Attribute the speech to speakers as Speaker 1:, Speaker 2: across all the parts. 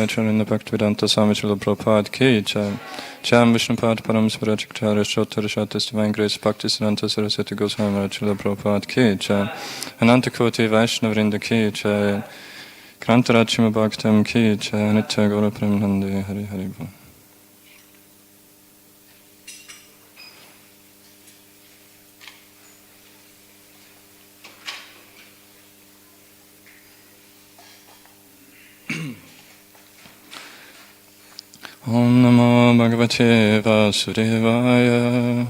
Speaker 1: Charinda Bhaktivedanta Swami Srila Prabhupada Ki Jai. Jam Vishnupad Param Svarachakchara Shrottara Shatis Divine Grace Bhakti Siddhanta Saraswati Goswami Maharaj Srila Prabhupada Ki Jai. Ananta Koti Vaishnavrinda Ki Jai. Krantarachima Bhaktam Ki Jai. Nitya Gaura Premanande Hari Hari Bol. Om Namo Bhagavate Vasudevaya.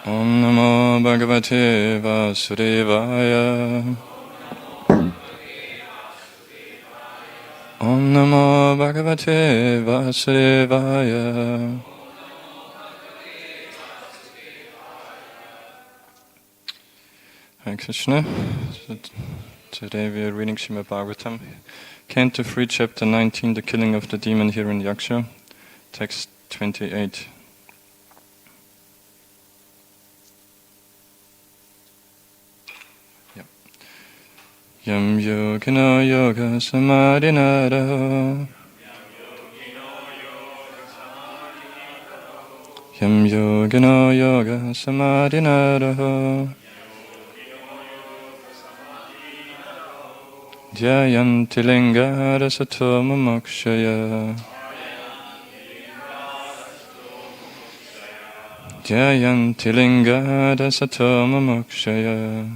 Speaker 1: Om Namo Bhagavate Vasudevaya. Om Namo Bhagavate Vasudevaya. Hare Krishna. Today we are reading Srimad Bhagavatam. Canto 3, Chapter 19, The Killing of the Demon Hiranyaksha, Text 28. Yep. Yam yogino yoga samadhinara. Yam yogino yoga samadhinara. Dhyayanti lingara satoma mokshaya. Dhyayanti lingara satoma mokshaya.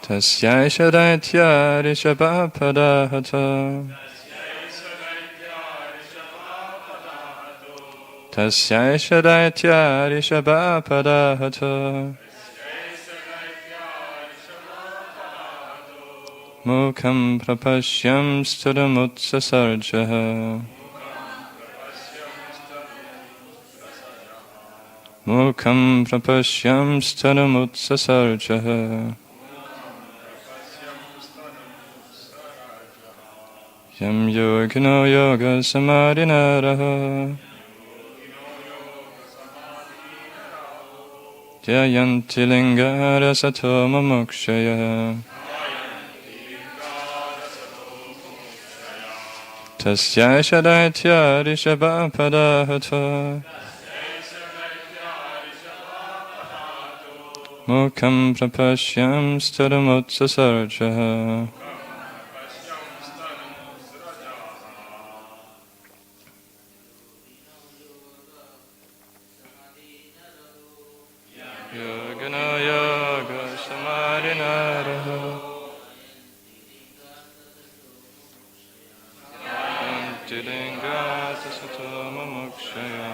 Speaker 1: Tasyai shadaitya rishabhapadahata. Tasyai shadaitya rishabhapadahata. Mukham prapashyam stadamutsasarjaha. Mukham prapashyam stadamutsasarjaha. Yam yogino yoga samadhinara. Dhyayanti lingara satoma mokshaya. Tasyai shadaitya rishabhapadahata. Mukham prapashyam stadamutsasarjaha. Yogino yoga samadhinara. Lingata satoma mokshaya.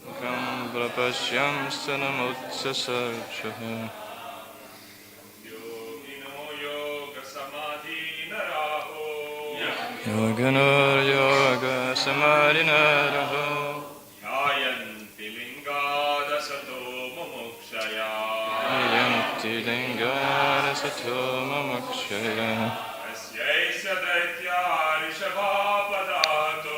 Speaker 1: Mukam prapashyam stanamutsasarjaha. Yogino yoga samadhinara.
Speaker 2: Dhyayanti lingada satoma mokshaya.
Speaker 1: Dhyayanti lingada satoma mokshaya.
Speaker 2: Tasyai shadaitya rishabhapadahata.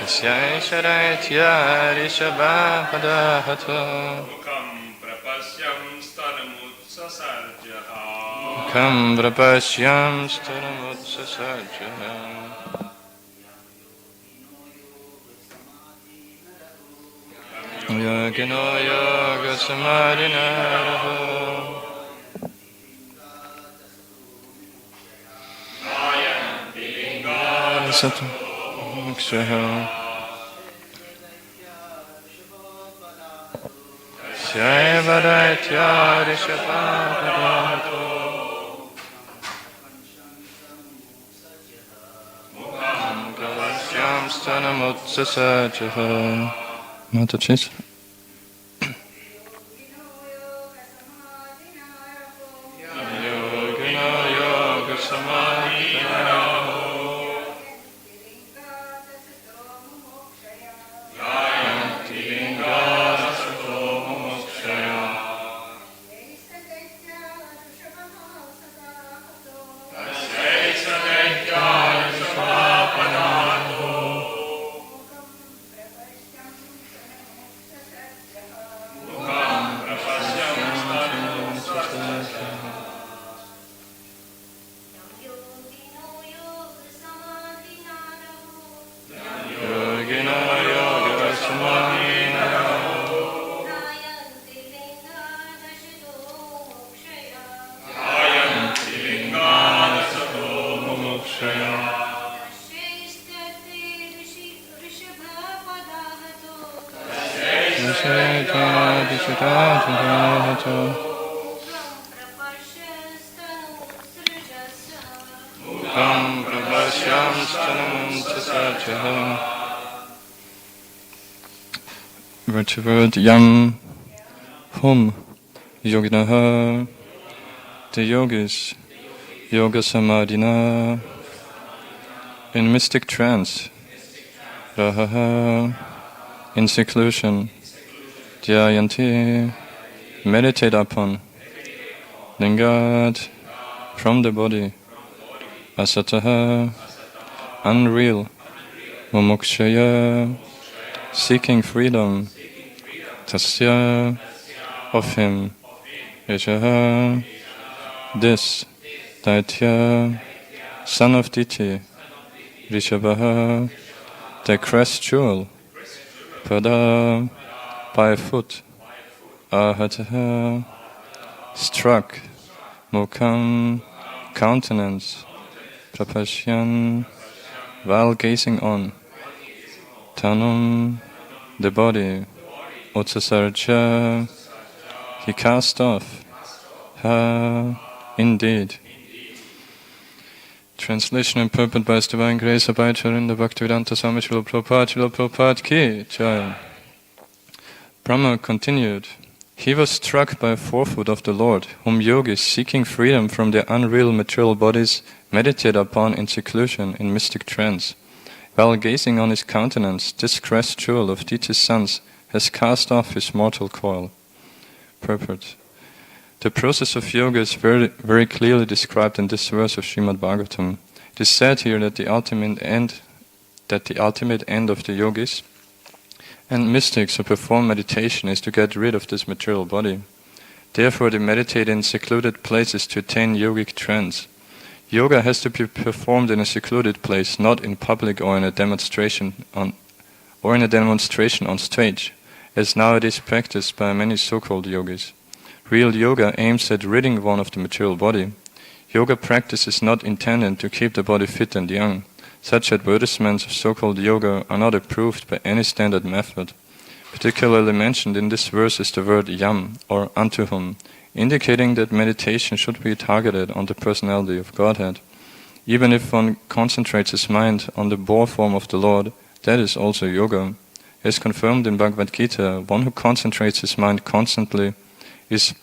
Speaker 1: Tasyai shadaitya rishabhapadahata.
Speaker 2: Mukham prapashyam stanamutsasarjaha.
Speaker 1: Mukham prapashyam stanamutsasarjaha. Yogino yoga samadhinara.
Speaker 2: Dhyayanti lingada
Speaker 1: satoma mokshaya. Tasyai shadaitya rishabhapadahata. Mukham prapashyam stanamutsasarjaha. Mataji. Yogino yoga samadhinara. Dhyayanti lingada satoma mokshaya. Tasyam stanam tasajaha. Word to word, yam, hum, yoginaha, the yogis, yoga samadhina, in mystic trance, rahaha, in seclusion, dhyayanti, meditate upon, lingad, from the body, asataha, unreal, mumukshaya, seeking freedom, tasya, of him, yashaha, this, daitya, son of Diti, rishabhaha, the crest jewel, pada, by foot, ahataha, struck, mukham, countenance, prapashyan, while gazing on, tanum, the body, utsasarja, he cast off, ha, indeed. Translation and purport by His Divine Grace Abhay Charinda Bhaktivedanta Swami Srila Prabhupada Ki Jai. Brahma continued, he was struck by a forefoot of the Lord, whom yogis seeking freedom from their unreal material bodies meditate upon in seclusion in mystic trance. While gazing on his countenance, this crest jewel of Diti's sons has cast off his mortal coil. Purport. The process of yoga is very, very clearly described in this verse of Srimad Bhagavatam. It is said here that the ultimate end of the yogis and mystics who perform meditation is to get rid of this material body. Therefore, they meditate in secluded places to attain yogic trance. Yoga has to be performed in a secluded place, not in public or in a demonstration on stage, as nowadays practiced by many so-called yogis. Real yoga aims at ridding one of the material body. Yoga practice is not intended to keep the body fit and young. Such advertisements of so-called yoga are not approved by any standard method. Particularly mentioned in this verse is the word yam, or unto whom, indicating that meditation should be targeted on the personality of Godhead. Even if one concentrates his mind on the boar form of the Lord, that is also yoga. As confirmed in Bhagavad Gita, one who concentrates his mind constantly is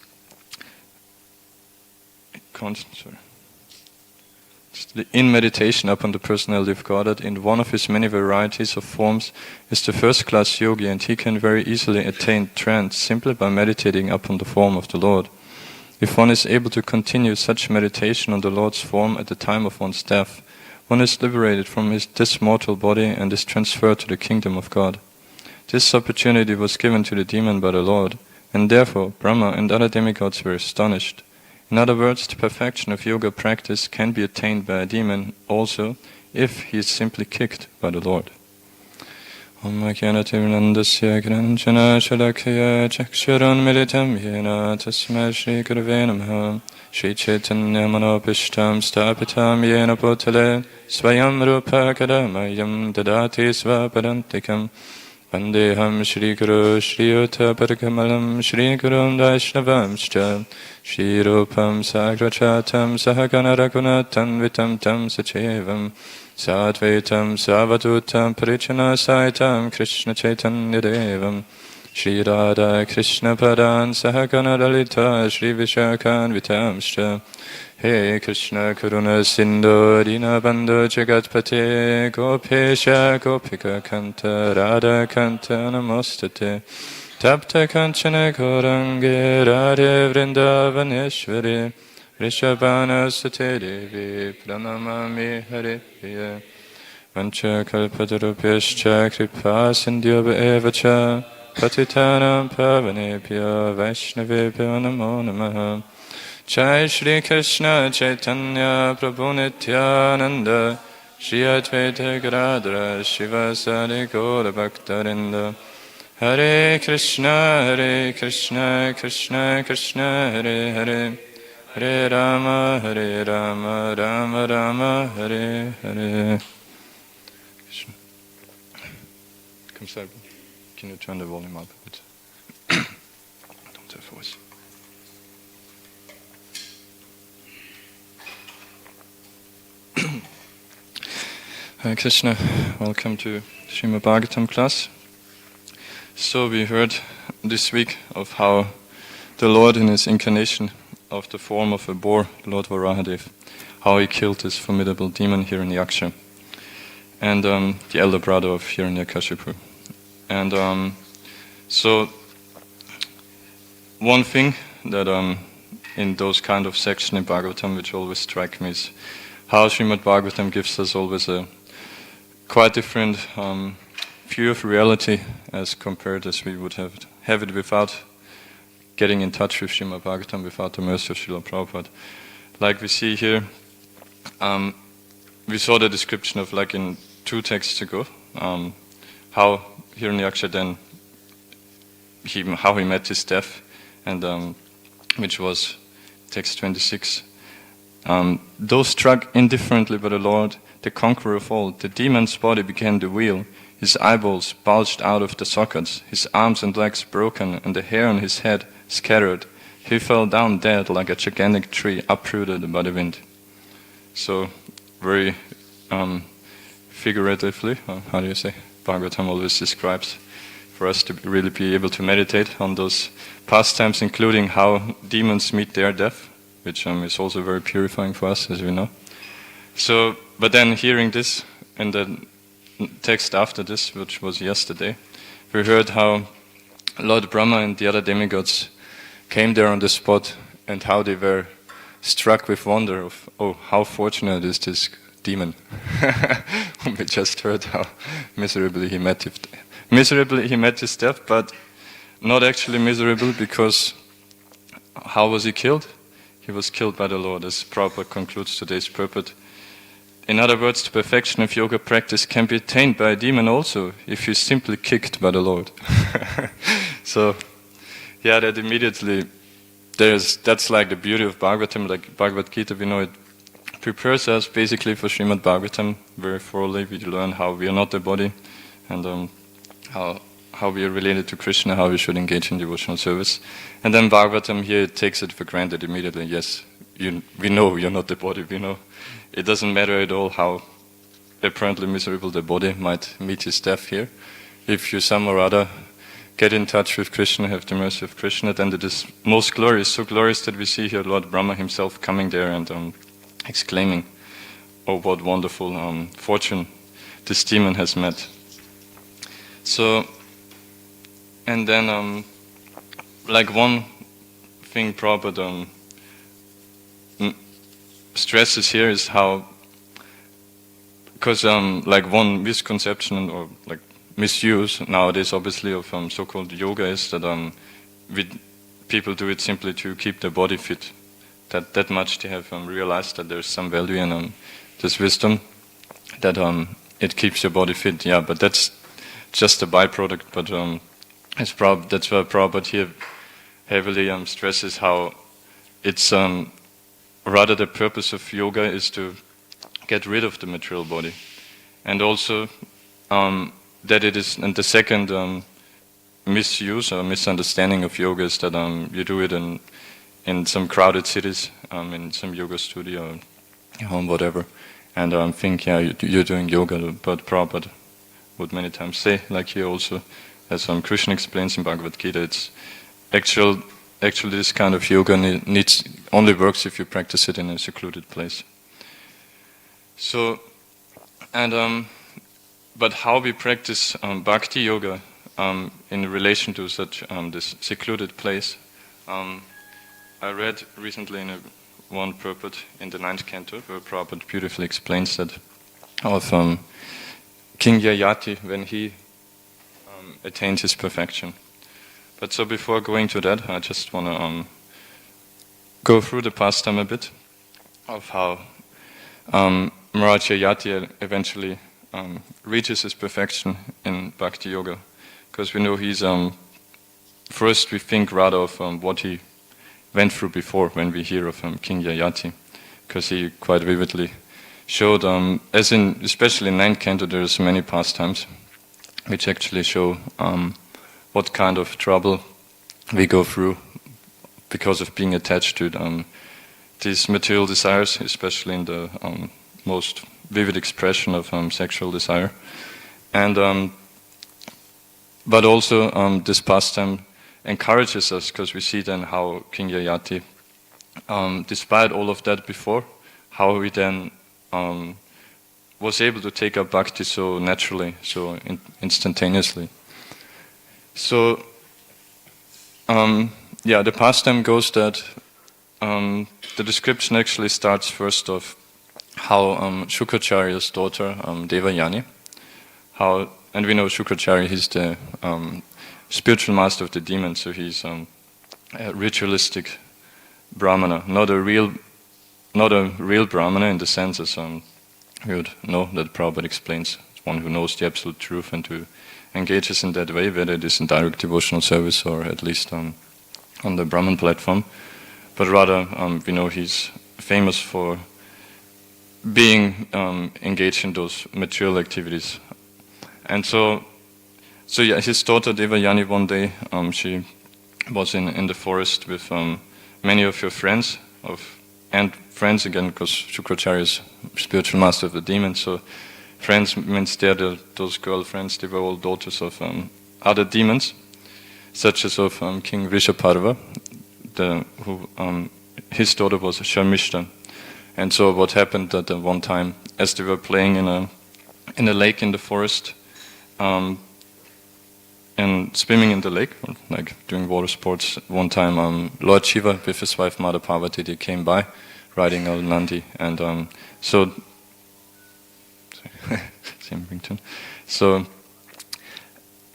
Speaker 1: in meditation upon the personality of Godhead in one of his many varieties of forms is the first-class yogi, and he can very easily attain trance simply by meditating upon the form of the Lord. If one is able to continue such meditation on the Lord's form at the time of one's death, one is liberated from this mortal body and is transferred to the kingdom of God. This opportunity was given to the demon by the Lord, and therefore Brahma and other demigods were astonished. In other words, the perfection of yoga practice can be attained by a demon also if he is simply kicked by the Lord. Om Jnanatirnandasya Granjana Shalakaya Chaksharan Militam Yena Tasmai Shri Gurave Namaha Shri Chaitanya Manopishtam Stapitam Yena Bhutale Swayam Rupa Kadamayam Dadati Svapadantikam Vandeham Shri Guru Shri Uta Parikamalam Shri Gurum Vaishnavamscha Shri Rupam Sagrachatam Sahagana Raghunatan Vitam Tam Sachevam Sadvaitam Savadutam Parichana Saitam Krishna Chaitanya Devam Shri Radha Krishna Padan Sahagana Lalita Shri Vishakhan Vitamscha He Krishna Karuna Sindhu Dina Bandhu Jagatpate Gopesha Gopika Kanta Radha Kanta Namostate Tapta Kanchana Gorange Radhe Vrindavaneshwari Rishabhana Sate Devi Pranamami Hare Priya Vancha Kalpatarupyascha Kripa Sindhyoba Evacha Patitanam Pavanebhyo Vaishnavebhyo Namo Namaha Jai Shri Krishna Chaitanya Prabhu Nityananda Shri Advaita Gadadhara Shivasari Gaura Bhaktarinda Hare Krishna Krishna Krishna Hare Hare Hare Rama Rama Rama Hare Hare. Can you turn the volume up a bit? I don't have voice. Hare Krishna, welcome to Srimad Bhagavatam class. So we heard this week of how the Lord in his incarnation of the form of a boar, Lord Varahadev, how he killed this formidable demon Hiranyaksha and the elder brother of Hiranyakashipu. And so one thing that in those kind of sections in Bhagavatam which always strike me is how Srimad Bhagavatam gives us always a quite different view of reality as compared as we would have it without getting in touch with Srimad Bhagavatam, without the mercy of Srila Prabhupada. Like we see here, we saw the description of, like in 2 texts ago, how Hiranyaksha then, how he met his death, and which was text 26. Though struck indifferently by the Lord, the conqueror of all, the demon's body became the wheel, his eyeballs bulged out of the sockets, his arms and legs broken, and the hair on his head scattered. He fell down dead like a gigantic tree uprooted by the wind. So, very figuratively, how do you say, Bhagavatam always describes, for us to really be able to meditate on those pastimes, including how demons meet their death, which is also very purifying for us, as we know. So, but then hearing this, in the text after this, which was yesterday, we heard how Lord Brahma and the other demigods came there on the spot, and how they were struck with wonder of, oh, how fortunate is this demon. We just heard how miserably he met his death, but not actually miserable, because how was he killed? He was killed by the Lord, as Prabhupada concludes today's purport. In other words, the perfection of yoga practice can be attained by a demon also, if he's simply kicked by the Lord. So, yeah, that immediately, that's like the beauty of Bhagavatam, like Bhagavad Gita, we know it prepares us basically for Srimad Bhagavatam very thoroughly. We learn how we are not the body, and how we are related to Krishna, how we should engage in devotional service. And then Bhagavatam here takes it for granted immediately. Yes, we know you're not the body, we know. It doesn't matter at all how apparently miserable the body might meet his death here. If you some or other get in touch with Krishna, have the mercy of Krishna, then it is most glorious, so glorious that we see here Lord Brahma himself coming there and exclaiming, oh, what wonderful fortune this demon has met. So, and then like one thing Prabhupada stresses here is how, because like one misconception or like misuse nowadays obviously of so-called yoga is that people do it simply to keep their body fit. That much they have realized that there's some value in this wisdom, that it keeps your body fit. Yeah, but that's just a byproduct. But that's why Prabhupada here heavily stresses how it's rather the purpose of yoga is to get rid of the material body, and also that it is. And the second misuse or misunderstanding of yoga is that you do it in some crowded cities, in some yoga studio or home, whatever, and think, yeah, you're doing yoga. But Prabhupada would many times say, like here also, as Krishna explains in Bhagavad Gita, it's actually this kind of yoga only works if you practice it in a secluded place. So, and but how we practice bhakti yoga in relation to such this secluded place. I read recently in one purport in the 9th canto, where Prabhupada beautifully explains that of King Yayati when he attained his perfection. But so before going to that, I just want to go through the pastime a bit of how Maharaj Yayati eventually reaches his perfection in Bhakti Yoga. Because we know he's, first we think rather of what he went through before when we hear of King Yayati, because he quite vividly showed, especially in 9th canto, there's many pastimes which actually show what kind of trouble we go through because of being attached to these material desires, especially in the most vivid expression of sexual desire. And but also this pastime encourages us, because we see then how King Yayati, despite all of that before, how he then was able to take up bhakti so naturally, so instantaneously. So, the pastime goes that the description actually starts first off how Shukracharya's daughter, Devayani, and we know Shukracharya, he's the spiritual master of the demons, so he's a ritualistic brahmana, not a real brahmana in the sense as we would know that Prabhupada explains, one who knows the absolute truth and who engages in that way, whether it is in direct devotional service or at least on the Brahman platform. But rather, we know he's famous for being engaged in those material activities. And so his daughter Devayani one day, she was in the forest with many of her friends, and friends again, because Shukracharya is spiritual master of the demons, so friends means those girlfriends, they were all daughters of other demons, such as of King Rishabharva, his daughter was Sharmishta. And so what happened at one time, as they were playing in a lake in the forest, and swimming in the lake, like doing water sports, one time Lord Shiva with his wife Mother Parvati, they came by, riding a Nandi, and so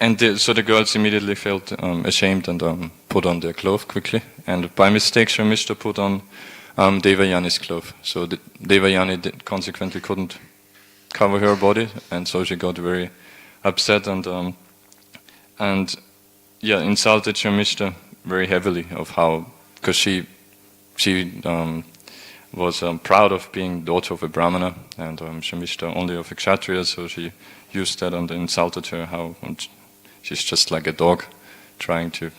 Speaker 1: the girls immediately felt ashamed and put on their clothes quickly, and by mistake Sharmishta put on Devayani's clothes. So Devayani consequently couldn't cover her body, and so she got very upset and insulted Sharmishta very heavily of how, because she was proud of being daughter of a brahmana, and Sharmishta only of a kshatriya, so she used that and insulted her, how she's just like a dog trying to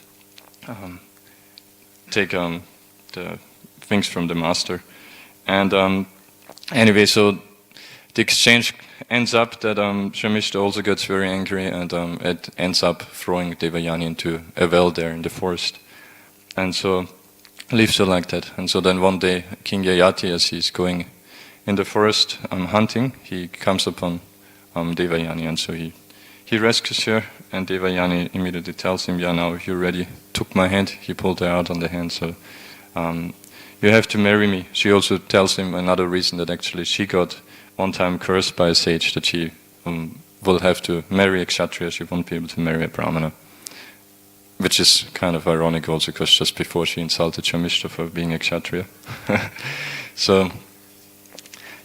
Speaker 1: take the things from the master. And anyway, so the exchange ends up that Sharmishta also gets very angry, and it ends up throwing Devayani into a well there in the forest. And so leaves her like that. And so then one day, King Yayati, as he's going in the forest hunting, he comes upon Devayani, and so he rescues her, and Devayani immediately tells him, "Yeah, now you already took my hand." He pulled her out on the hand, so you have to marry me. She also tells him another reason, that actually she got one time cursed by a sage that she will have to marry a kshatriya, she won't be able to marry a brahmana. Which is kind of ironic also, because just before she insulted Sharmishta for being a kshatriya. So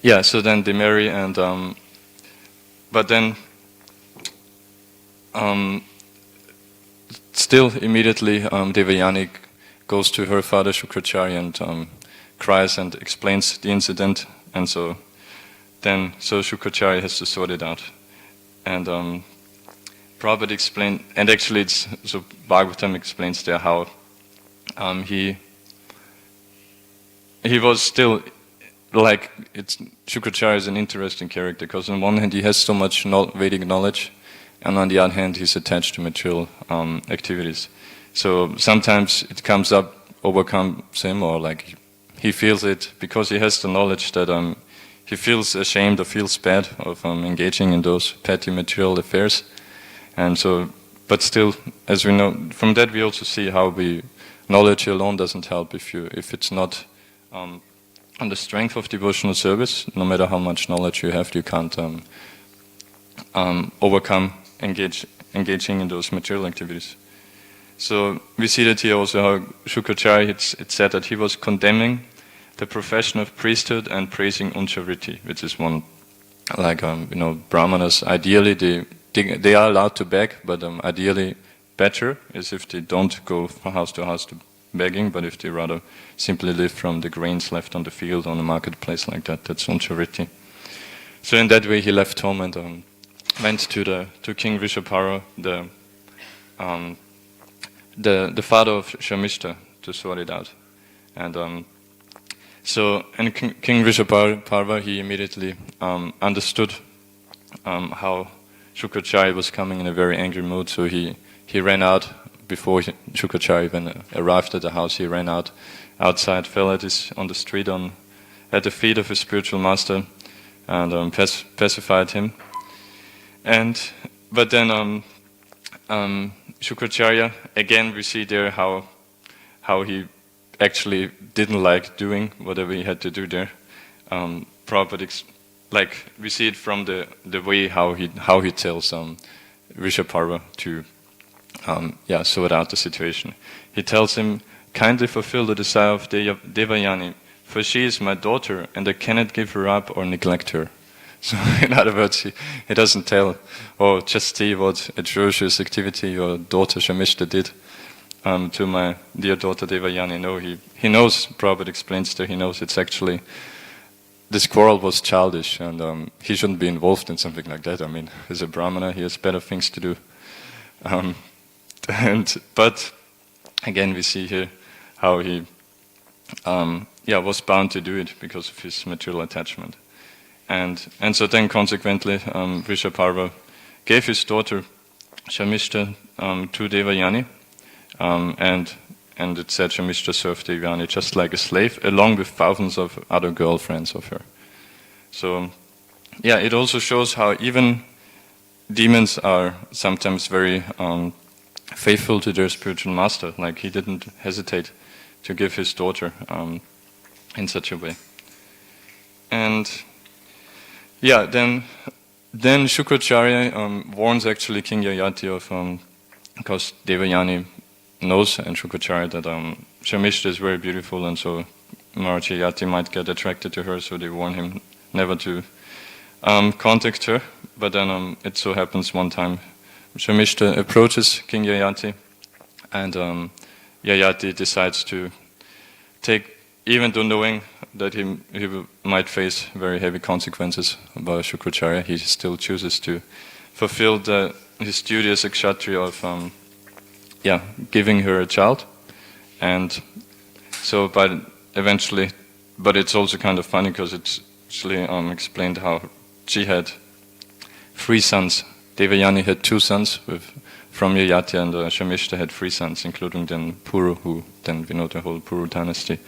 Speaker 1: then they marry, and but then still immediately Devayani goes to her father Shukracharya and cries and explains the incident, and so Shukracharya has to sort it out. And Prabhupada explained, and actually so Bhagavatam explains there how he was still, like, Shukracharya is an interesting character, because on one hand he has so much Vedic knowledge, and on the other hand he's attached to material activities. So sometimes it overcomes him, or like he feels it because he has the knowledge that he feels ashamed or feels bad of engaging in those petty material affairs. And so, but still, as we know, from that we also see how knowledge alone doesn't help if it's not on the strength of devotional service. No matter how much knowledge you have, you can't overcome engaging in those material activities. So we see that here also how Shukracharya, it's said that he was condemning the profession of priesthood and praising unchavritti, which is one, like brahmanas ideally they are allowed to beg, but ideally better is if they don't go from house to house to begging, but if they rather simply live from the grains left on the field, on the marketplace like that, that's unchavritti. So in that way he left home and went to King Rishabhara, the father of Sharmishta, to sort it out. And So, and King Vrishabharva, he immediately understood how Shukracharya was coming in a very angry mood, so he ran out before Shukracharya even arrived at the house. He ran outside, fell on the street at the feet of his spiritual master, and pacified him. But then Shukracharya, again we see there how he actually didn't like doing whatever he had to do there. Prabhupada, like we see it from the way how he tells Vrishabharva to sort out the situation. He tells him, kindly fulfill the desire of Devayani, for she is my daughter and I cannot give her up or neglect her. So in other words, he doesn't tell, oh, just see what atrocious activity your daughter Shamishta did to my dear daughter Devayani. No, he knows, Prabhupada explains there, he knows it's actually, this quarrel was childish and he shouldn't be involved in something like that. I mean, as a Brahmana, he has better things to do. But again, we see here how he was bound to do it because of his material attachment. And so then consequently, Vrishabharva gave his daughter Shamishta to Devayani, and it said Shamishta served Devayani just like a slave, along with thousands of other girlfriends of her. So, it also shows how even demons are sometimes very faithful to their spiritual master. Like he didn't hesitate to give his daughter in such a way. And then Shukracharya warns actually King Yayati of, because Devayani knows and Shukracharya that Shamishta is very beautiful, and so Maharaj Yayati might get attracted to her, so they warn him never to contact her. But then it so happens one time Shamishta approaches King Yayati, and Yayati decides to take, even though knowing that he might face very heavy consequences by Shukracharya, he still chooses to fulfill his duty as a kshatriya of giving her a child. And so eventually, but it's also kind of funny because it's actually explained how she had 3 sons. Devayani had 2 sons from Yayati, and Shamishta had 3 sons, including then Puru, who then we know the whole Puru dynasty.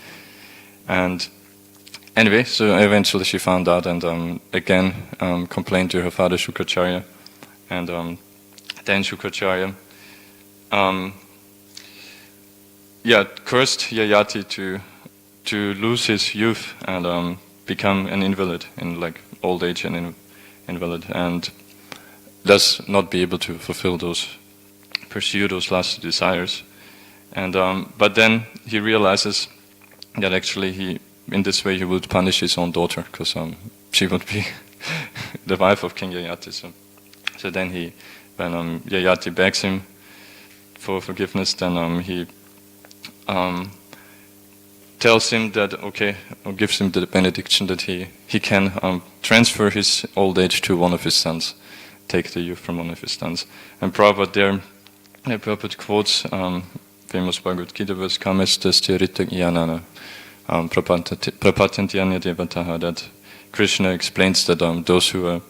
Speaker 1: And anyway, so eventually she found out and again complained to her father Shukracharya, and then Shukracharya cursed Yayati to lose his youth and become an invalid in like old age and invalid, and thus not be able to pursue those last desires. And but then he realizes that actually in this way he would punish his own daughter, because she would be the wife of King Yayati. So then when Yayati begs him for forgiveness, then he tells him that or gives him the benediction that he can transfer his old age to one of his sons, take the youth from one of his sons. And Prabhupada quotes famous Bhagavad Gita verse, Kamestasya Rita Yanana Prapatantyanya Devataha, that Krishna explains that those who are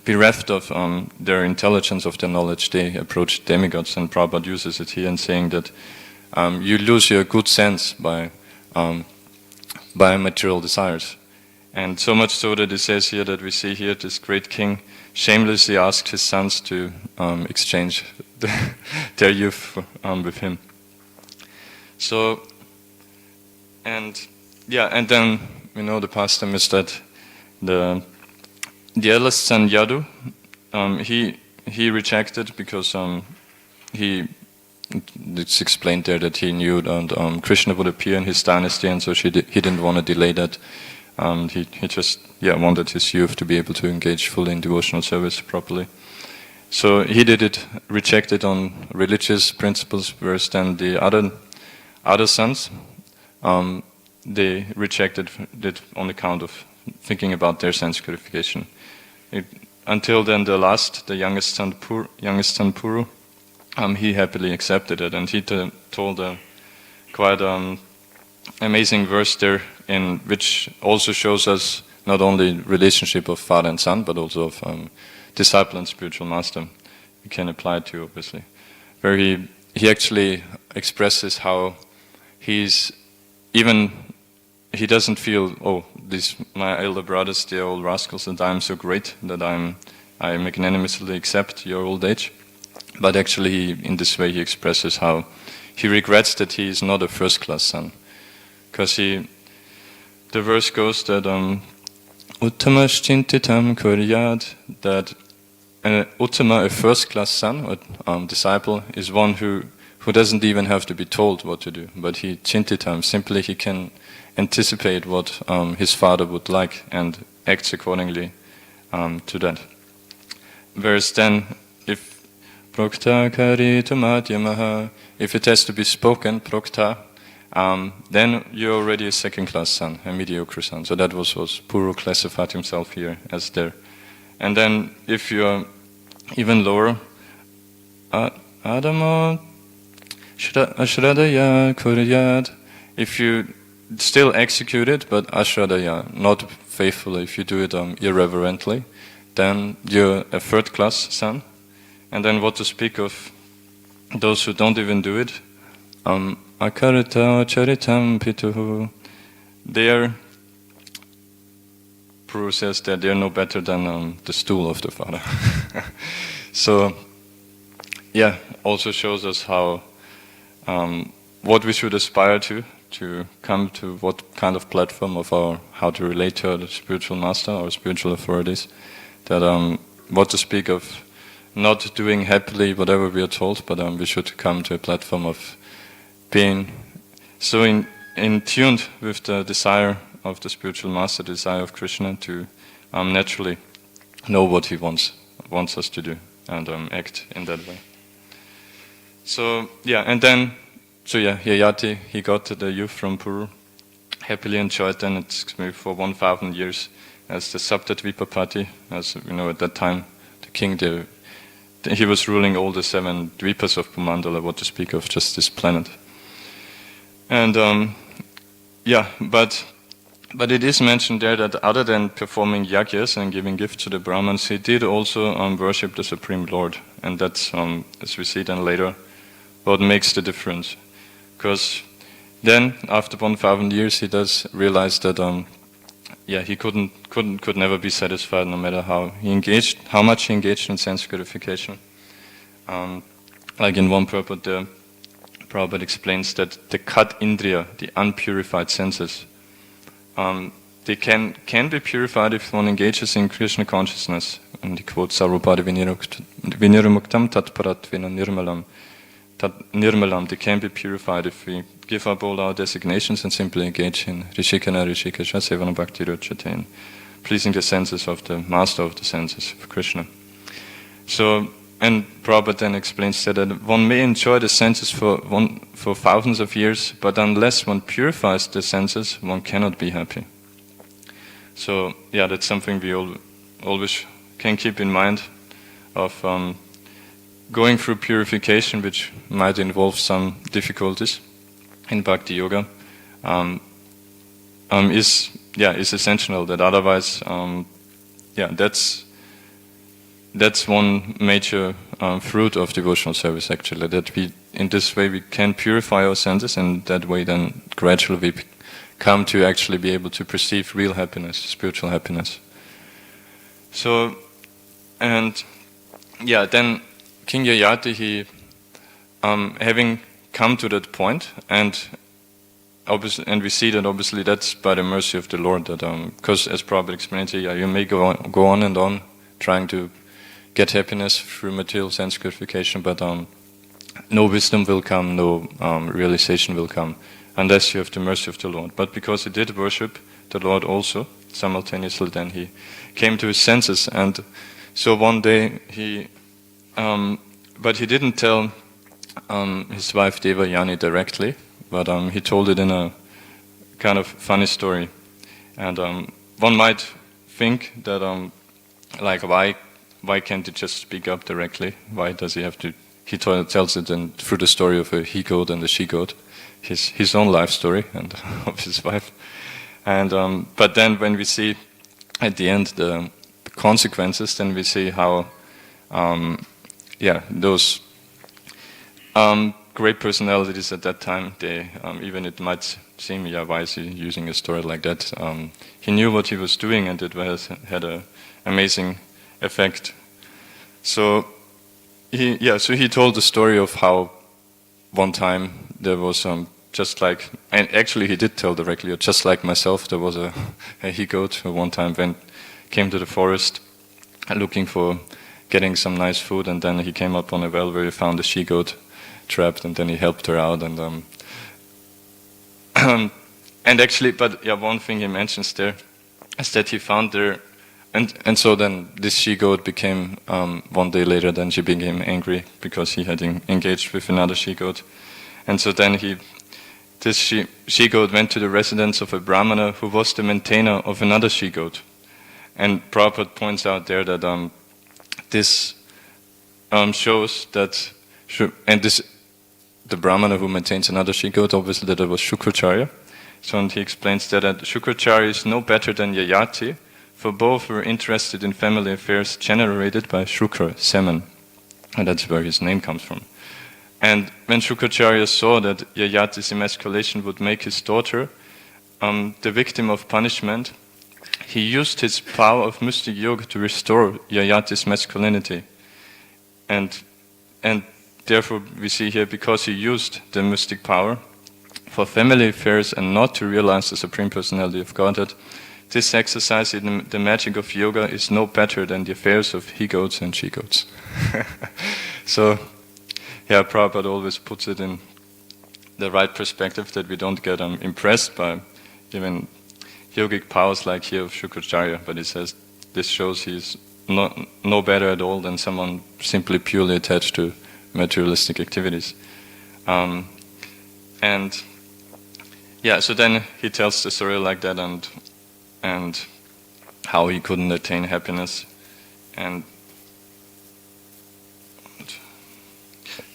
Speaker 1: bereft of their intelligence, of their knowledge, they approach demigods, and Prabhupada uses it here in saying that you lose your good sense by material desires. And so much so that it says here that we see here this great king shamelessly asked his sons to exchange their youth with him. So, and then the pastime is that the eldest son Yadu, he rejected because it's explained there that he knew that Krishna would appear in his dynasty, and so he didn't want to delay that. He just wanted his youth to be able to engage fully in devotional service properly. So he rejected on religious principles, whereas then the other sons, they rejected it on account of thinking about their sense purification. Until then, the youngest son Puru, he happily accepted it, and he told a quite amazing verse there in which also shows us not only relationship of father and son, but also of disciple and spiritual master. We can apply it to, obviously, where he actually expresses how he doesn't feel, oh, these my elder brothers, they're all rascals, and I'm so great that I magnanimously accept your old age. But actually, in this way, he expresses how he regrets that he is not a first-class son, because the verse goes that Uttamash chintitam kuryad, that Uttama, a first-class son or disciple, is one who doesn't even have to be told what to do, but he chintitam, simply he can anticipate what his father would like and acts accordingly to that. Whereas then, if prokta kari tumatyamaha, if it has to be spoken, prokta, then you're already a second-class son, a mediocre son. So that was Puru classified himself here as there. And then if you're even lower, Adama Ashradaya Kuryad, if you still execute it, but Ashradaya, not faithfully, if you do it irreverently, then you're a third-class son. And then what to speak of those who don't even do it? Akarita charitam pituhu. Prabhu says that they're no better than the stool of the father. So, yeah, also shows us how what we should aspire to come to what kind of platform of how to relate to our spiritual master or spiritual authorities. That what to speak of not doing happily whatever we are told, but we should come to a platform of being so in tuned with the desire of the spiritual master, the desire of Krishna, to naturally know what he wants us to do and act in that way. So Yayati, he got the youth from Puru, happily enjoyed then it's for 1,000 years as the Saptadvipapati, as we know at that time, the king, he was ruling all the 7 dvipas of Pumandala, what to speak of just this planet. And but it is mentioned there that other than performing yagyas and giving gifts to the Brahmins, he did also worship the Supreme Lord. And that's, as we see then later, what makes the difference. Because then, after 1,000 years, he does realize that he could never be satisfied, no matter how much he engaged in sense gratification. Like in one purport, Prabhupada explains that the kat indriya, the unpurified senses, they can be purified if one engages in Krishna consciousness. And he quotes Sarvapadi Vinirmuktam Tatparatvina Nirmalam. They can be purified if we give up all our designations and simply engage in Rishikana Rishikasha Sevana Bhakti Rochate, pleasing the senses of the master of the senses, of Krishna. So, and Prabhupada then explains that one may enjoy the senses for thousands of years, but unless one purifies the senses, one cannot be happy. So, yeah, that's something we always can keep in mind of going through purification, which might involve some difficulties in Bhakti Yoga, is essential. That otherwise, that's one major fruit of devotional service, actually, that in this way we can purify our senses, and that way then gradually we come to actually be able to perceive real happiness, spiritual happiness. So, then King Yayati, he, having come to that point, and we see that obviously that's by the mercy of the Lord, that because as Prabhupada explained here, you may go on and on trying to get happiness through material sense gratification, but no wisdom will come, no realization will come, unless you have the mercy of the Lord. But because he did worship the Lord also, simultaneously then he came to his senses, and so one day but he didn't tell his wife Devayani directly, but he told it in a kind of funny story. And one might think that why can't he just speak up directly? Why does he have to? He tells it through the story of a he-goat and a she-goat, his own life story and of his wife. And but then when we see at the end the consequences, then we see how those great personalities at that time, they even it might seem, why is he using a story like that? He knew what he was doing, and it had an amazing effect. So he told the story of how one time there was just like, and actually he did tell directly, just like myself, there was a he-goat who one time came to the forest looking for getting some nice food, and then he came up on a well where he found a she-goat trapped, and then he helped her out, and and actually, but one thing he mentions there is that he found there, and so then this she-goat became, one day later, then she became angry because he had engaged with another she-goat. And so then this she-goat went to the residence of a brahmana who was the maintainer of another she-goat. And Prabhupada points out there that this shows that, the brahmana who maintains another she-goat, obviously that was Shukracharya. So and he explains that Shukracharya is no better than Yayati, for both were interested in family affairs generated by Shukra, semen. And that's where his name comes from. And when Shukracharya saw that Yayati's emasculation would make his daughter the victim of punishment, he used his power of mystic yoga to restore Yayati's masculinity. And therefore we see here, because he used the mystic power for family affairs and not to realize the Supreme Personality of Godhead, this exercise in the magic of yoga is no better than the affairs of he-goats and she-goats. So, Prabhupada always puts it in the right perspective, that we don't get impressed by even yogic powers like here of Shukracharya, but he says this shows he's no better at all than someone simply purely attached to materialistic activities. So then he tells the story like that, and how he couldn't attain happiness. And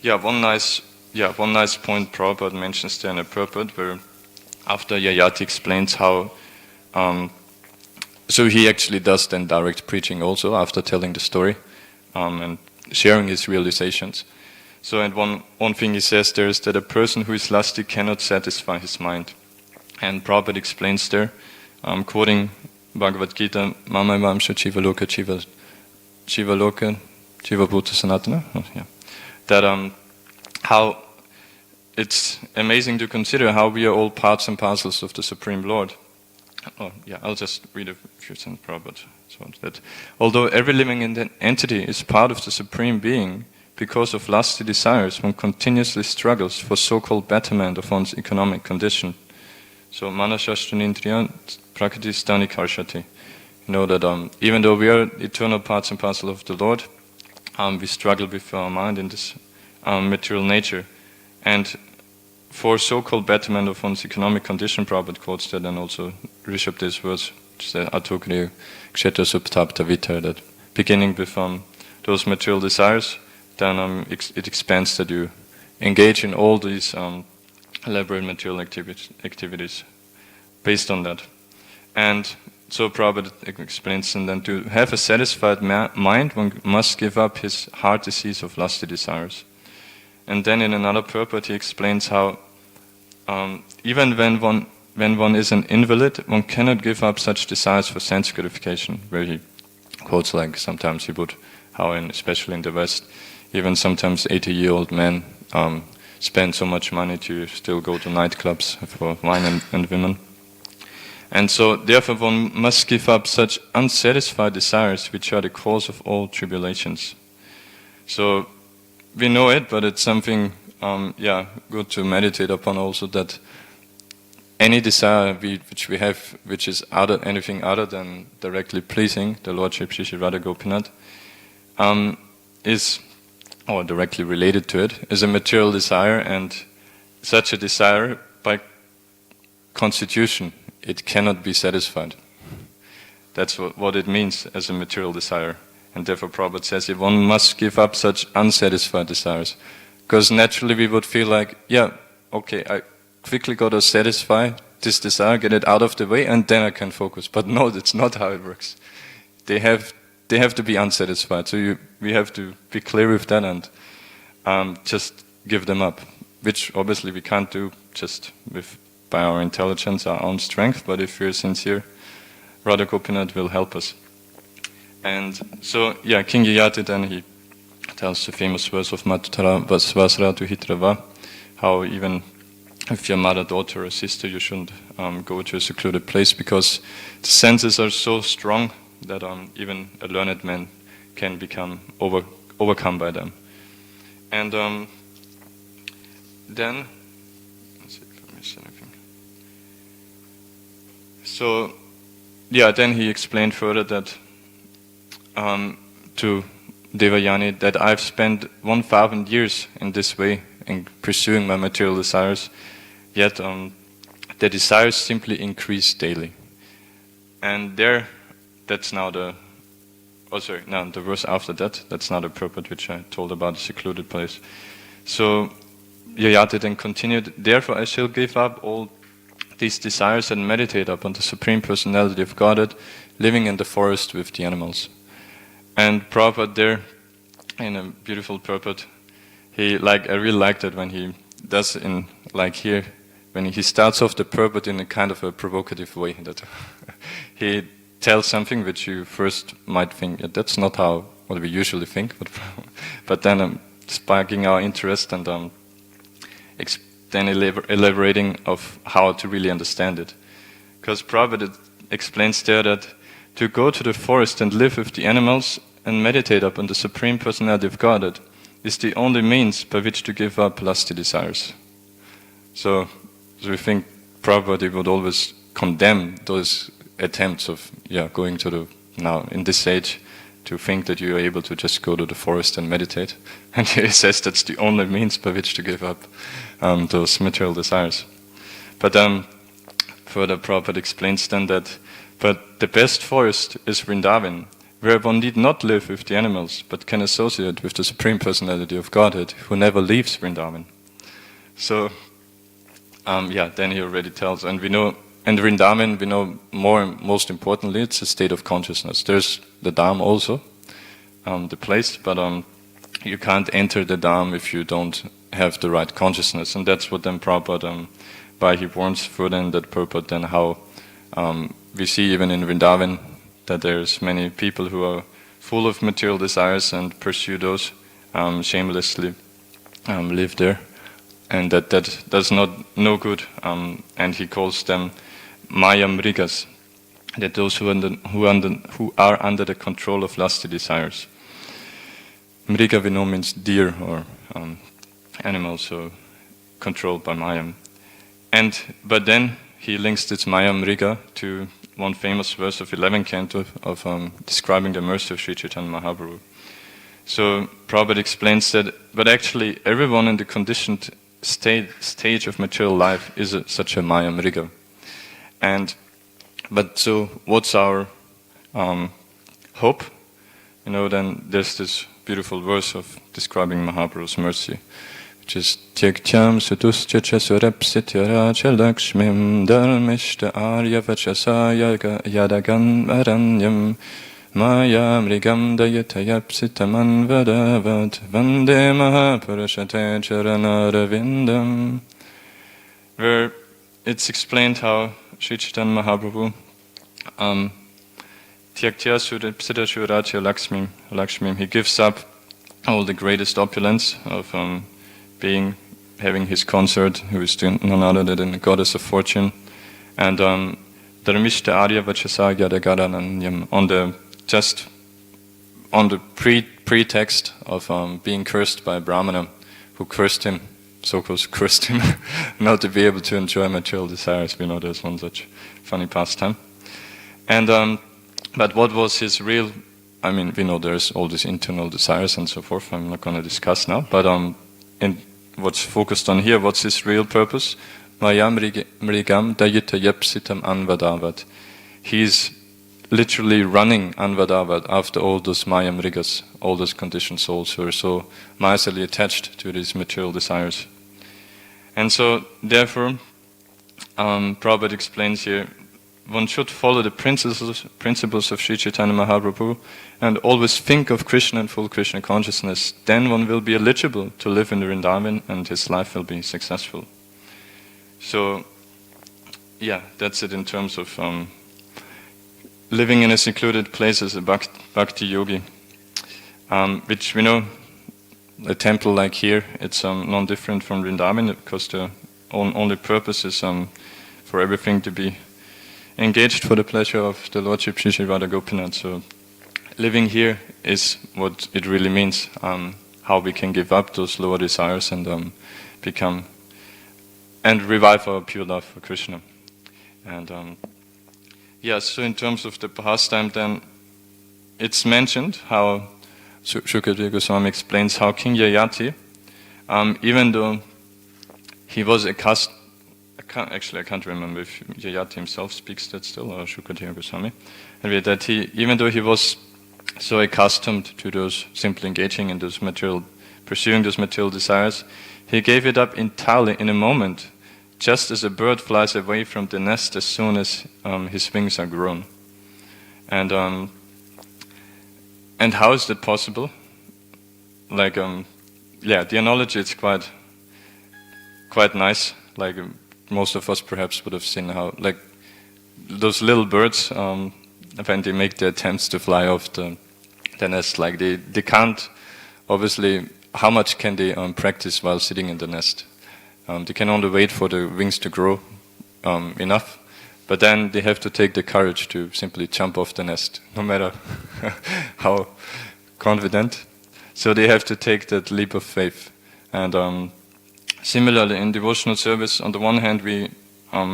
Speaker 1: one nice point Prabhupada mentions there in a purport, where after Yayati explains how, so he actually does then direct preaching also after telling the story, and sharing his realizations. So and one thing he says there is that a person who is lusty cannot satisfy his mind. And Prabhupada explains there, quoting Bhagavad Gita, Mama Vamsha Jiva Loka Jiva Bhuta Sanatana, that how it's amazing to consider how we are all parts and parcels of the Supreme Lord. I'll just read a few sentences, Prabhupada. So that although every living entity is part of the Supreme Being, because of lusty desires, one continuously struggles for so-called betterment of one's economic condition. So manashashtanindriya prakritistani karshati. You know that even though we are eternal parts and parcel of the Lord, we struggle with our mind in this material nature. And for so-called betterment of one's economic condition, Prabhupada quotes that, and also Rishabhde's words, which say Atokriya Kshetra Subtapta Vita, that beginning with those material desires, then it expands that you engage in all these elaborate material activities based on that. And so Prabhupada explains, and then to have a satisfied mind, one must give up his heart disease of lusty desires. And then in another purport he explains how even when one is an invalid, one cannot give up such desires for sense gratification, where he quotes like sometimes he would, especially in the West, even sometimes 80-year-old men spend so much money to still go to nightclubs for wine and women. And so therefore one must give up such unsatisfied desires, which are the cause of all tribulations. So we know it, but it's something good to meditate upon also, that any desire which we have, which is anything other than directly pleasing the Lordship Shri Shri Radha Gopinath, is, or directly related to it, is a material desire, and such a desire, by constitution, it cannot be satisfied. That's what it means as a material desire. And therefore Prabhupada says one must give up such unsatisfied desires. Because naturally we would feel like, I quickly got to satisfy this desire, get it out of the way, and then I can focus. But no, that's not how it works. They have to be unsatisfied. So we have to be clear with that and just give them up, which obviously we can't do just by our intelligence, our own strength. But if we're sincere, Radha Gopinath will help us. And so, yeah, King Yayati then he tells the famous verse of Matutara Vasvasra to Hitrava, how even if your mother, daughter, or sister, you shouldn't go to a secluded place because the senses are so strong that even a learned man can become overcome by them. And then, let's see if I missed anything. So, yeah, then he explained further that to Devayani that I've spent 1,000 years in this way in pursuing my material desires, yet the desires simply increase daily. And that's now the verse after that, that's now the purport which I told about the secluded place. So Yayati then continued, therefore I shall give up all these desires and meditate upon the Supreme Personality of Godhead, living in the forest with the animals. And Prabhupada there, in a beautiful purport, I really liked it when he does here, when he starts off the purport in a kind of a provocative way, that he tells something which you first might think, that's not what we usually think, but then sparking our interest and then elaborating of how to really understand it. Because Prabhupada explains there that to go to the forest and live with the animals and meditate upon the Supreme Personality of Godhead is the only means by which to give up lusty desires. So we think Prabhupada would always condemn those attempts of going to now in this age to think that you are able to just go to the forest and meditate. And he says that's the only means by which to give up those material desires. But further Prabhupada explains then that but the best forest is Vrindavan, where one need not live with the animals, but can associate with the Supreme Personality of Godhead, who never leaves Vrindavan. So, then he already tells, and we know, and Vrindavan, we know most importantly, it's a state of consciousness. There's the Dham also, the place, but you can't enter the Dham if you don't have the right consciousness, and that's what then Prabhupada, why he warns further in that purport, then how we see even in Vrindavan that there's many people who are full of material desires and pursue those, shamelessly live there, and that does no good. And he calls them Maya Mrigas, that those who are under the control of lusty desires. Mriga we know means deer or animals, so controlled by Maya. But then he links this Maya Mriga to one famous verse of 11th canto of describing the mercy of Sri Chaitanya Mahaprabhu. So Prabhupada explains that, but actually everyone in the conditioned stage of material life is such a Maya Mriga. But so what's our hope? Then there's this beautiful verse of describing Mahaprabhu's mercy, which is Tyaktyam sutuscha surapsityaracha lakshmim dharmishta arya vachasa yadagan aranyam maya mrigam dayatayapsitaman vadavat vande mahapurashate charanaravindam. Where it's explained how Sri Chaitanya Mahaprabhu Tyaktya surapsita shuracha lakshmim, he gives up all the greatest opulence of having his consort, who is none other than the goddess of fortune, and dharmishta arya vachasa yadagarananyam, on the pretext of being cursed by a Brahmana who cursed him, so-called cursed him, not to be able to enjoy material desires. We know there's one such funny pastime. And but what was his real? I mean, we know there's all these internal desires and so forth. I'm not going to discuss now. But in what's focused on here, what's his real purpose? Mayam mrigam dayita yapsitam anvadavat. He's literally running anvadavat after all those Maya mrigas, all those conditioned souls who are so miserly attached to these material desires. And so, therefore, Prabhupada explains here, one should follow the principles of Sri Chaitanya Mahaprabhu and always think of Krishna and full Krishna consciousness. Then one will be eligible to live in the Vrindavan and his life will be successful. So, yeah, that's it in terms of living in a secluded place as a bhakti yogi. Which we know, a temple like here, it's non-different from Vrindavan because the only purpose is for everything to be engaged for the pleasure of the Lordship Sri Sri Radha Gopinath. So living here is what it really means, how we can give up those lower desires and become and revive our pure love for Krishna. And so in terms of the pastime then, it's mentioned how Shukadeva Goswami explains how King Yayati, even though he was accustomed, I can't remember if Yayati himself speaks that still, or Shukadeva Goswami, and that even though he was so accustomed to those simply engaging in those pursuing those material desires, he gave it up entirely in a moment, just as a bird flies away from the nest as soon as his wings are grown. And how is that possible? Like, the analogy is quite nice. Like most of us perhaps would have seen how, like, those little birds, when they make their attempts to fly off the nest, like they can't, obviously, how much can they practice while sitting in the nest? They can only wait for the wings to grow enough, but then they have to take the courage to simply jump off the nest, no matter how confident. So they have to take that leap of faith. And similarly, in devotional service, on the one hand,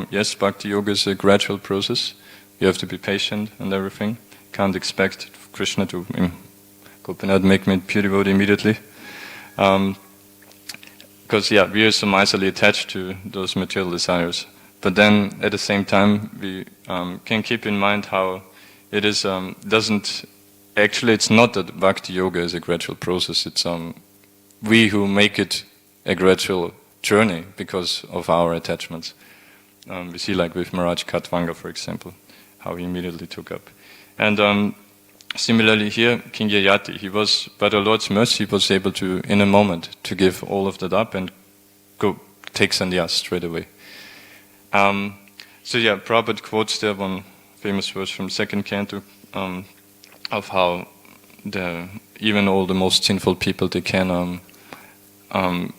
Speaker 1: yes, Bhakti Yoga is a gradual process. You have to be patient and everything. Can't expect Krishna to Gopinath make me pure devotee immediately. Because we are so miserly attached to those material desires. But then, at the same time, we can keep in mind how it is it's not that Bhakti Yoga is a gradual process. It's we who make it a gradual journey because of our attachments. We see, like with Maharaj Katvanga, for example, how he immediately took up. And similarly here, King Yayati, he was, by the Lord's mercy, he was able to, in a moment, to give all of that up and go take sannyas straight away. Prabhupada quotes there one famous verse from second canto of how even all the most sinful people, they can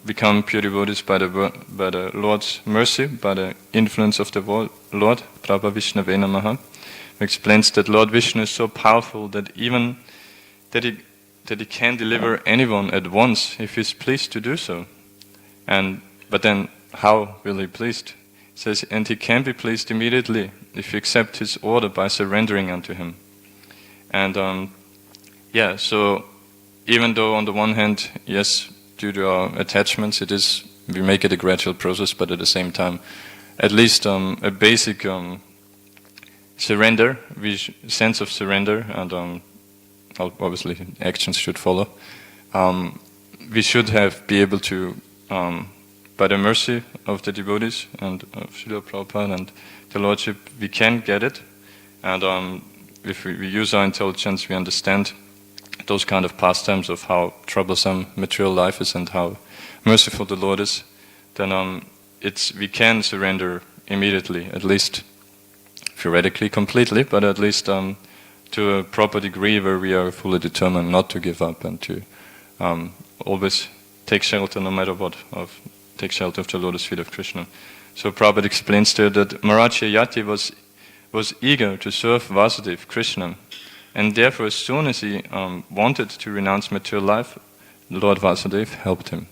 Speaker 1: become pure devotees by the Lord's mercy, by the influence of the Lord. Prabha Vishnave Namaha explains that Lord Vishnu is so powerful that even that he can deliver anyone at once if he's pleased to do so. But then how will he pleased? He says, and he can be pleased immediately if you accept his order by surrendering unto him. And so even though on the one hand, yes, due to our attachments, we make it a gradual process, but at the same time, at least a basic surrender, sense of surrender, and obviously actions should follow. We should be able to, by the mercy of the devotees and of Srila Prabhupada and the Lordship, we can get it. And if we use our intelligence, we understand those kind of pastimes of how troublesome material life is and how merciful the Lord is, then we can surrender immediately, at least theoretically completely, but at least to a proper degree where we are fully determined not to give up and to always take shelter no matter what, take shelter of the lotus feet of Krishna. So Prabhupada explains there that Maharaj Yayati was eager to serve Vasudeva, Krishna, and therefore as soon as he wanted to renounce material life, Lord Vasudeva helped him.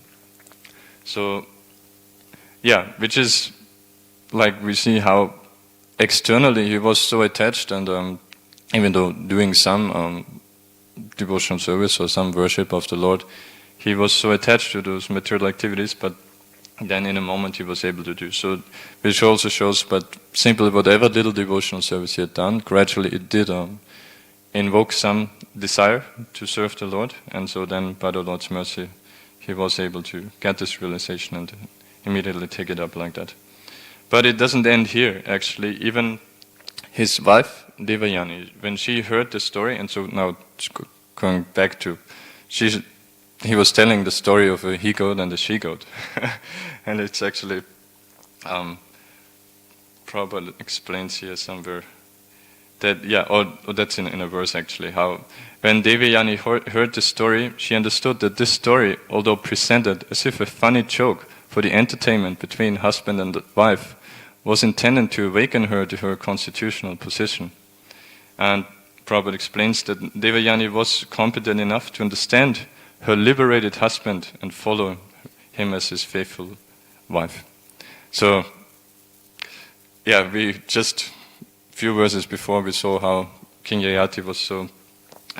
Speaker 1: So, which is like we see how externally he was so attached, and even though doing some devotional service or some worship of the Lord, he was so attached to those material activities, but then in a moment he was able to do so, which also shows, but simply whatever little devotional service he had done, gradually it did invoke some desire to serve the Lord, and so then by the Lord's mercy he was able to get this realization and immediately take it up like that. But it doesn't end here, actually. Even his wife, Devayani, when she heard the story, and so now going back to, he was telling the story of a he-goat and a she-goat. And it's actually, Prabhupada explains here somewhere, that, yeah, or that's in a verse actually, how when Devayani heard the story, she understood that this story, although presented as if a funny joke for the entertainment between husband and wife, was intended to awaken her to her constitutional position. And Prabhupada explains that Devayani was competent enough to understand her liberated husband and follow him as his faithful wife. So, yeah, we just few verses before we saw how King Yayati was so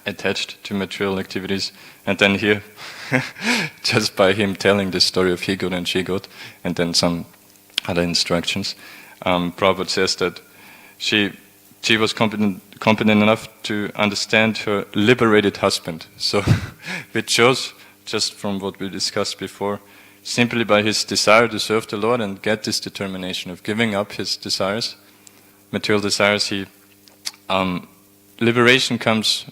Speaker 1: attached to material activities, and then here, just by him telling the story of he-goat and she-goat, and then some other instructions, Prabhupada says that she was competent enough to understand her liberated husband. So, which shows, just from what we discussed before, simply by his desire to serve the Lord and get this determination of giving up his desires, material desires, liberation comes,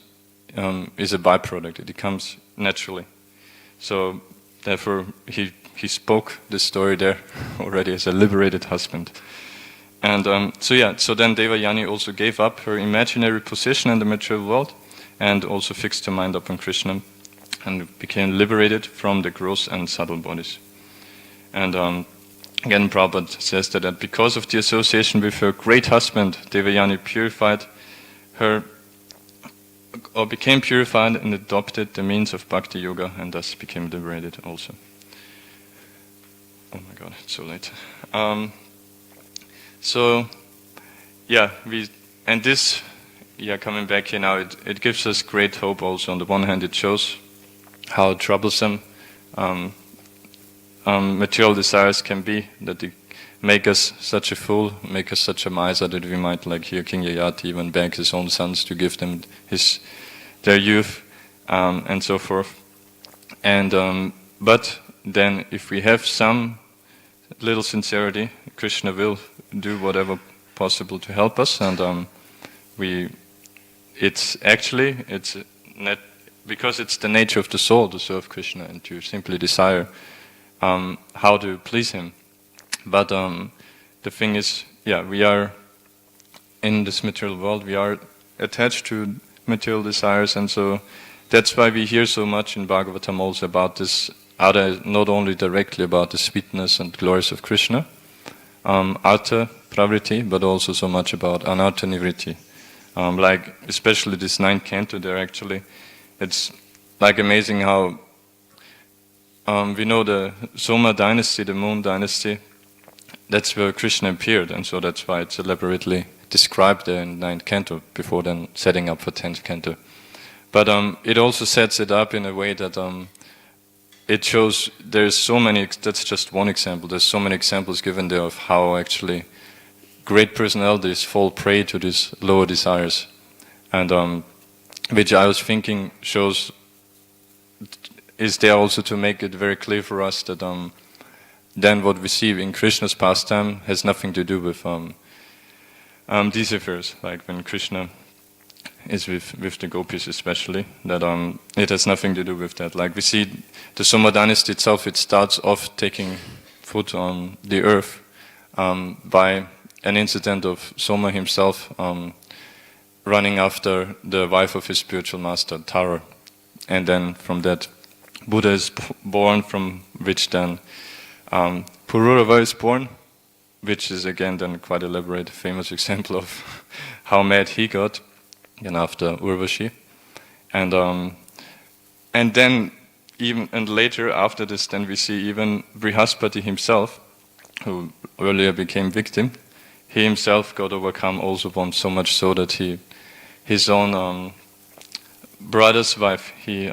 Speaker 1: is a byproduct. It comes naturally. So, therefore, he spoke this story there already as a liberated husband. And so then Devayani also gave up her imaginary position in the material world and also fixed her mind upon Krishna and became liberated from the gross and subtle bodies. And again, Prabhupada says that because of the association with her great husband, Devayani purified her, or became purified and adopted the means of bhakti yoga and thus became liberated also. Oh my God, it's so late. So, yeah, coming back here now, it gives us great hope also. On the one hand, it shows how troublesome material desires can be, that they make us such a fool, make us such a miser that we might, like here, King Yayati even beg his own sons to give them their youth, and so forth. And but then, if we have some little sincerity, Krishna will do whatever possible to help us, and it's because it's the nature of the soul to serve Krishna and to simply desire how to please him. But the thing is, we are in this material world, we are attached to material desires, and so that's why we hear so much in Bhagavatam also about this, not only directly about the sweetness and glories of Krishna, Artha Pravriti, but also so much about Anartha Nivritti. Like, especially this 9th canto there actually, it's like amazing how we know the Soma dynasty, the moon dynasty, that's where Krishna appeared, and so that's why it's elaborately described there in 9th canto, before then setting up for 10th canto. But it also sets it up in a way that it shows there's so many, that's just one example, there's so many examples given there of how actually great personalities fall prey to these lower desires. And which I was thinking shows, is there also to make it very clear for us that then what we see in Krishna's pastime has nothing to do with these affairs, like when Krishna is with the gopis especially, that it has nothing to do with that. Like we see the Soma dynasty itself, it starts off taking foot on the earth by an incident of Soma himself running after the wife of his spiritual master, Tara. And then from that, Buddha is born, from which then Pururava is born, which is again then quite elaborate, famous example of how mad he got, and after Urvashi. And then and later after this, then we see even Brihaspati himself, who earlier became victim. He himself got overcome also once, so much so that his own brother's wife, he